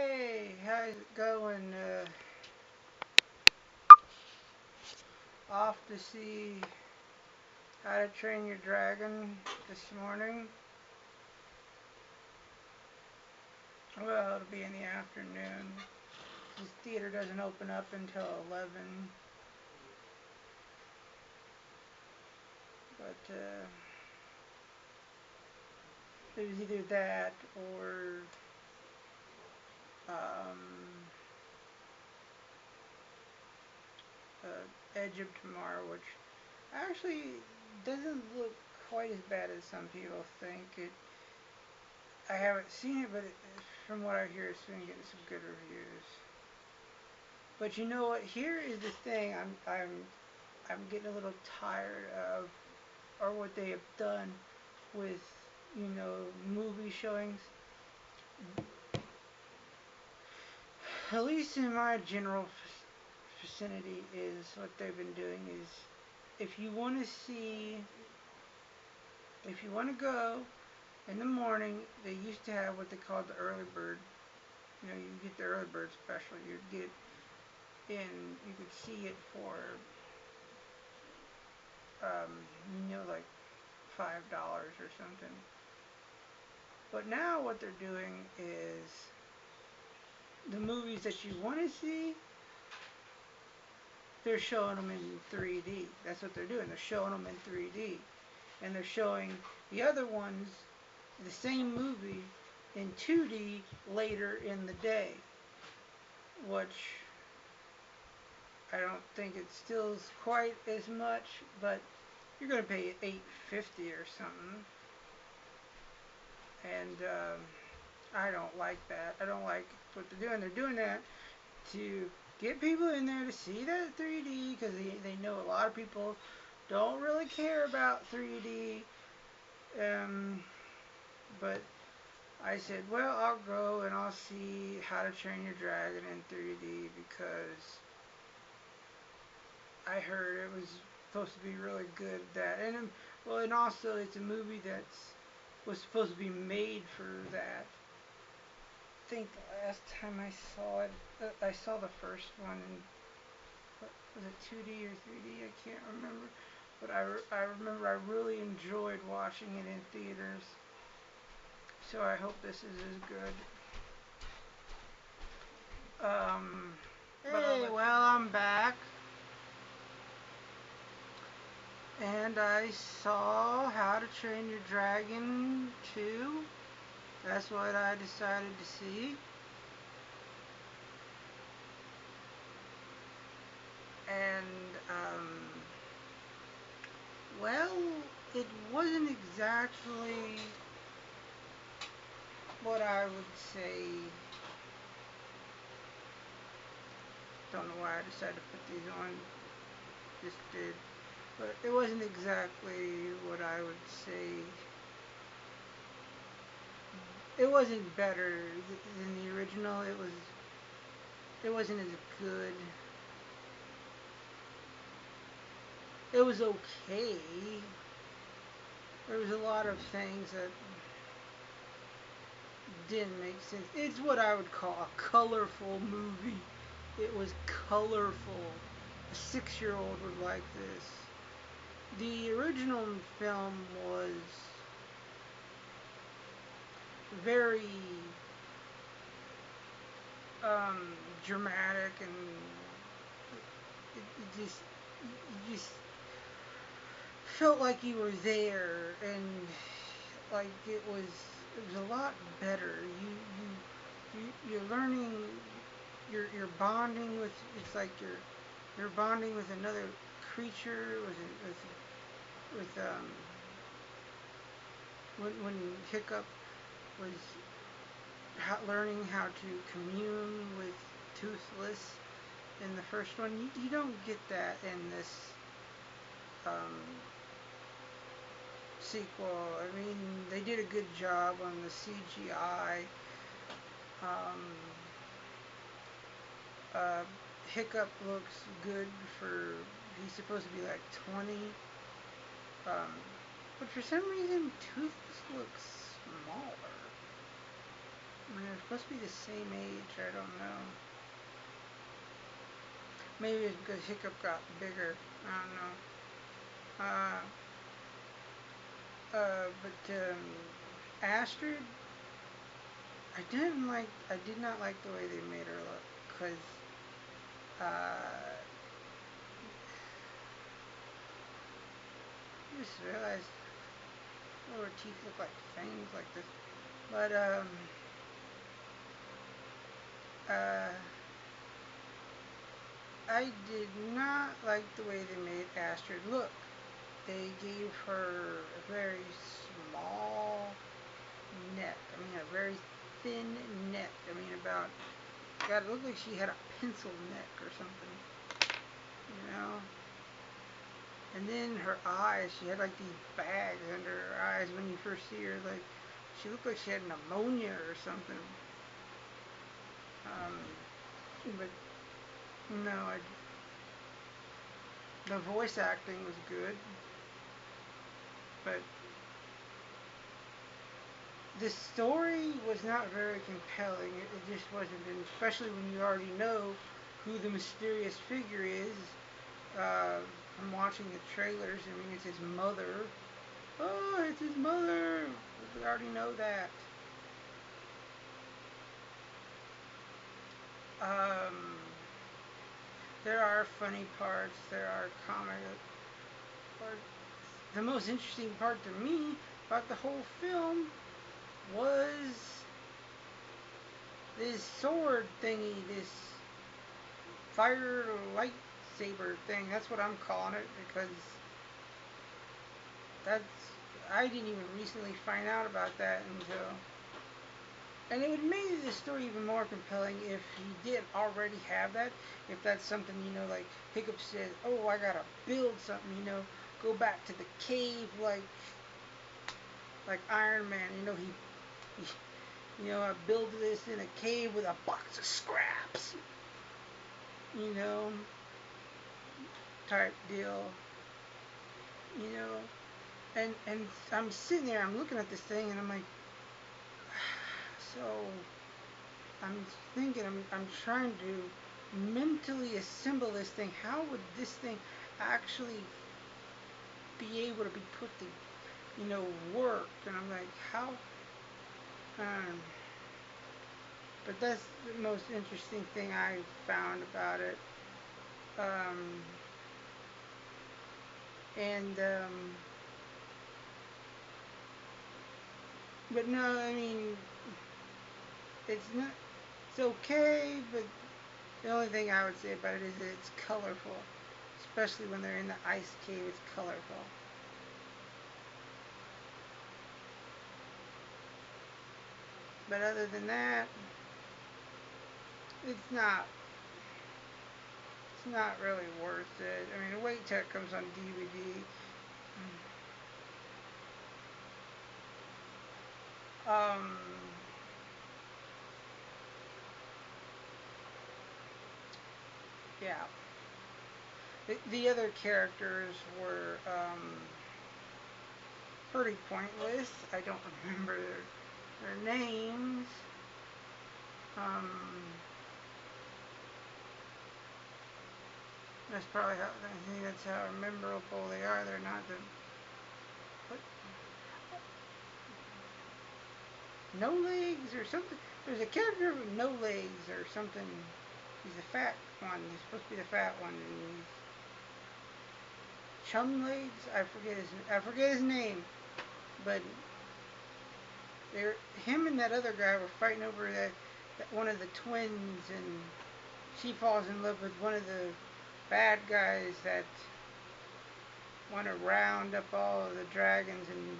Hey, how's it going? Off to see How to Train Your Dragon this morning. Well, it'll be in the afternoon. This theater doesn't open up until 11. But it was either that or um, Edge of Tomorrow, which actually doesn't look quite as bad as some people think. I haven't seen it, but from what I hear, it's been getting some good reviews. But you know what? Here is the thing. I'm getting a little tired of, or what they have done with, movie showings. At least in my general vicinity, is what they've been doing is, if you want to see, if you want to go in the morning, they used to have what they called the early bird. You get the early bird special. You'd get in, you could see it for, like $5 or something. But now what they're doing is the movies that you want to see, they're showing them in 3D. That's what they're doing. They're showing them in 3D. And they're showing the other ones, the same movie, in 2D later in the day. Which I don't think it stills quite as much, but you're going to pay $8.50 or something. And I don't like that. I don't like what they're doing. They're doing that to get people in there to see that 3D, because they know a lot of people don't really care about 3D. But I said, well, I'll go and I'll see How to Train Your Dragon in 3D, because I heard it was supposed to be really good. And also it's a movie was supposed to be made for that. I think the last time I saw it, I saw the first one in, was it 2D or 3D? I can't remember. But I remember I really enjoyed watching it in theaters. So I hope this is as good. Hey, well, I'm back. And I saw How to Train Your Dragon 2. That's what I decided to see. And, well, it wasn't exactly what I would say. Don't know why I decided to put these on. Just did. But it wasn't exactly what I would say. It wasn't better than the original. It wasn't as good. It was okay. There was a lot of things that didn't make sense. It's what I would call a colorful movie. It was colorful. A 6-year-old would like this. The original film was very dramatic, and it just felt like you were there, and like it was a lot better. You're learning, you're bonding with, it's like you're bonding with another creature, with when Hiccup was learning how to commune with Toothless in the first one. You don't get that in this sequel. I mean, they did a good job on the CGI. Hiccup looks good for, he's supposed to be like 20. But for some reason, Toothless looks smaller. I mean, they're supposed to be the same age. I don't know. Maybe it's because Hiccup got bigger. I don't know. But Astrid, I did not like the way they made her look, because I just realized her teeth look like fangs like this. But uh, I did not like the way they made Astrid look. They gave her a very small neck. I mean, a very thin neck. I mean, God, it looked like she had a pencil neck or something, you know? And then her eyes, she had like these bags under her eyes when you first see her. Like, she looked like she had pneumonia or something. But no, the voice acting was good, but the story was not very compelling. It just wasn't, and especially when you already know who the mysterious figure is from watching the trailers. I mean, it's his mother. Oh, it's his mother. We already know that. There are funny parts. There are comic parts. The most interesting part to me about the whole film was this sword thingy, this fire lightsaber thing. That's what I'm calling it, because I didn't even recently find out about that until, and it would make the story even more compelling if he did already have that. If that's something, like Hiccup said, oh, I gotta build something, go back to the cave like Iron Man, I built this in a cave with a box of scraps, type deal, and I'm sitting there, I'm looking at this thing, and I'm like, so I'm thinking, I'm trying to mentally assemble this thing. How would this thing actually be able to be put to, work? And I'm like, how? But that's the most interesting thing I found about it. But no, I mean, it's not, it's okay, but the only thing I would say about it is that it's colorful. Especially when they're in the ice cave, it's colorful. But other than that, it's not really worth it. I mean, wait till it comes on DVD. Yeah. The other characters were pretty pointless. I don't remember their names. That's probably how, I think that's how memorable they are. They're not the, what? No legs or something. There's a character with no legs or something. He's the fat one. He's supposed to be the fat one. And he's Chum Legs. I forget his name. But him and that other guy were fighting over that one of the twins, and she falls in love with one of the bad guys that want to round up all of the dragons and